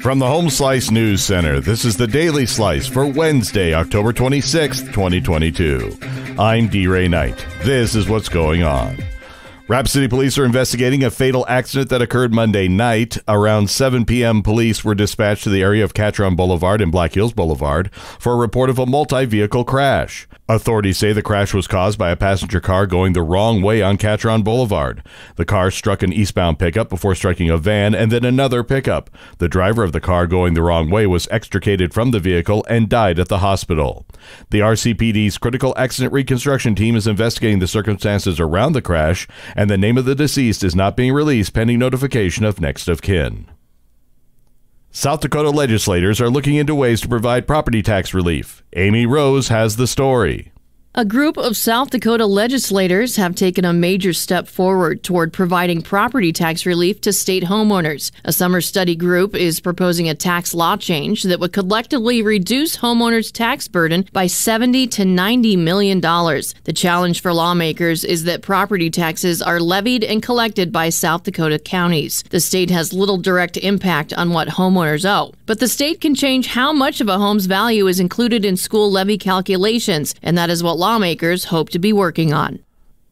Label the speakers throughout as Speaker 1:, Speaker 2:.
Speaker 1: From the Home Slice News Center, this is the Daily Slice for Wednesday, October 26th, 2022. I'm D-Ray Knight. This is what's going on. Rapid City Police are investigating a fatal accident that occurred Monday night. Around 7 p.m., police were dispatched to the area of Catron Boulevard and Black Hills Boulevard for a report of a multi-vehicle crash. Authorities say the crash was caused by a passenger car going the wrong way on Catron Boulevard. The car struck an eastbound pickup before striking a van and then another pickup. The driver of the car going the wrong way was extricated from the vehicle and died at the hospital. The RCPD's Critical Accident Reconstruction Team is investigating the circumstances around the crash, and the name of the deceased is not being released pending notification of next of kin. South Dakota legislators are looking into ways to provide property tax relief. Amy Rose has the story.
Speaker 2: A group of South Dakota legislators have taken a major step forward toward providing property tax relief to state homeowners. A summer study group is proposing a tax law change that would collectively reduce homeowners' tax burden by $70 to $90 million. The challenge for lawmakers is that property taxes are levied and collected by South Dakota counties. The state has little direct impact on what homeowners owe, but the state can change how much of a home's value is included in school levy calculations, and that is what lawmakers hope to be working on.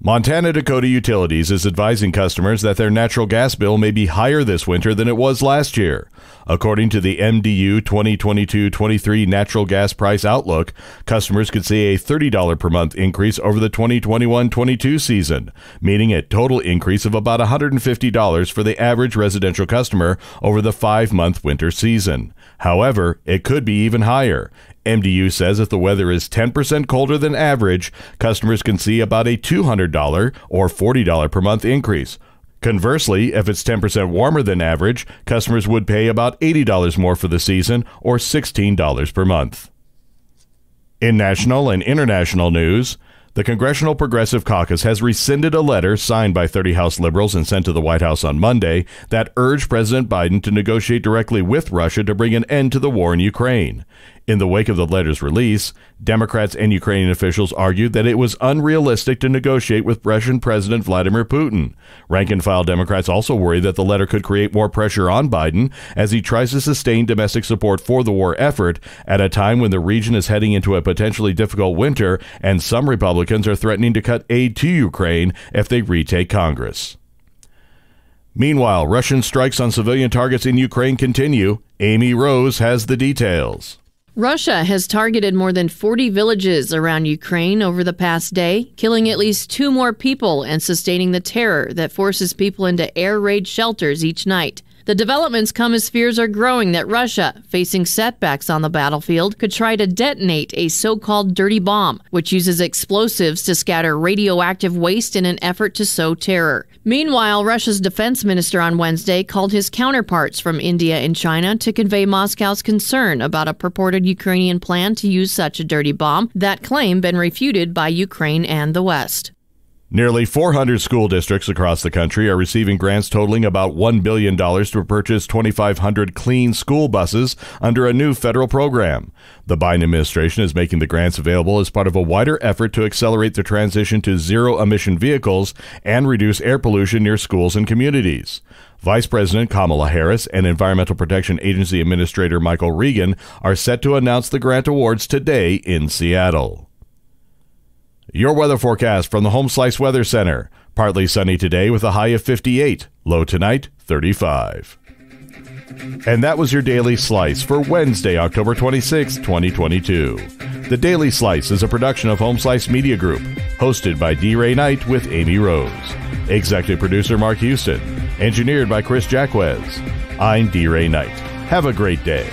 Speaker 1: Montana Dakota Utilities is advising customers that their natural gas bill may be higher this winter than it was last year. According to the MDU 2022-23 natural gas price outlook, customers could see a $30 per month increase over the 2021-22 season, meaning a total increase of about $150 for the average residential customer over the 5-month winter season. However, it could be even higher. MDU says if the weather is 10% colder than average, customers can see about a $200 or $40 per month increase. Conversely, if it's 10% warmer than average, customers would pay about $80 more for the season or $16 per month. In national and international news, the Congressional Progressive Caucus has rescinded a letter signed by 30 House liberals and sent to the White House on Monday that urged President Biden to negotiate directly with Russia to bring an end to the war in Ukraine. In the wake of the letter's release, Democrats and Ukrainian officials argued that it was unrealistic to negotiate with Russian President Vladimir Putin. Rank-and-file Democrats also worry that the letter could create more pressure on Biden as he tries to sustain domestic support for the war effort at a time when the region is heading into a potentially difficult winter and some Republicans are threatening to cut aid to Ukraine if they retake Congress. Meanwhile, Russian strikes on civilian targets in Ukraine continue. Amy Rose has the details.
Speaker 2: Russia has targeted more than 40 villages around Ukraine over the past day, killing at least 2 more people and sustaining the terror that forces people into air raid shelters each night. The developments come as fears are growing that Russia, facing setbacks on the battlefield, could try to detonate a so-called dirty bomb, which uses explosives to scatter radioactive waste in an effort to sow terror. Meanwhile, Russia's defense minister on Wednesday called his counterparts from India and China to convey Moscow's concern about a purported Ukrainian plan to use such a dirty bomb, that claim been refuted by Ukraine and the West.
Speaker 1: Nearly 400 school districts across the country are receiving grants totaling about $1 billion to purchase 2,500 clean school buses under a new federal program. The Biden administration is making the grants available as part of a wider effort to accelerate the transition to zero-emission vehicles and reduce air pollution near schools and communities. Vice President Kamala Harris and Environmental Protection Agency Administrator Michael Regan are set to announce the grant awards today in Seattle. Your weather forecast from the Home Slice Weather Center. Partly sunny today with a high of 58. Low tonight, 35. And that was your Daily Slice for Wednesday, October 26, 2022. The Daily Slice is a production of Home Slice Media Group, hosted by D-Ray Knight with Amy Rose. Executive producer Mark Houston. Engineered by Chris Jacquez. I'm D-Ray Knight. Have a great day.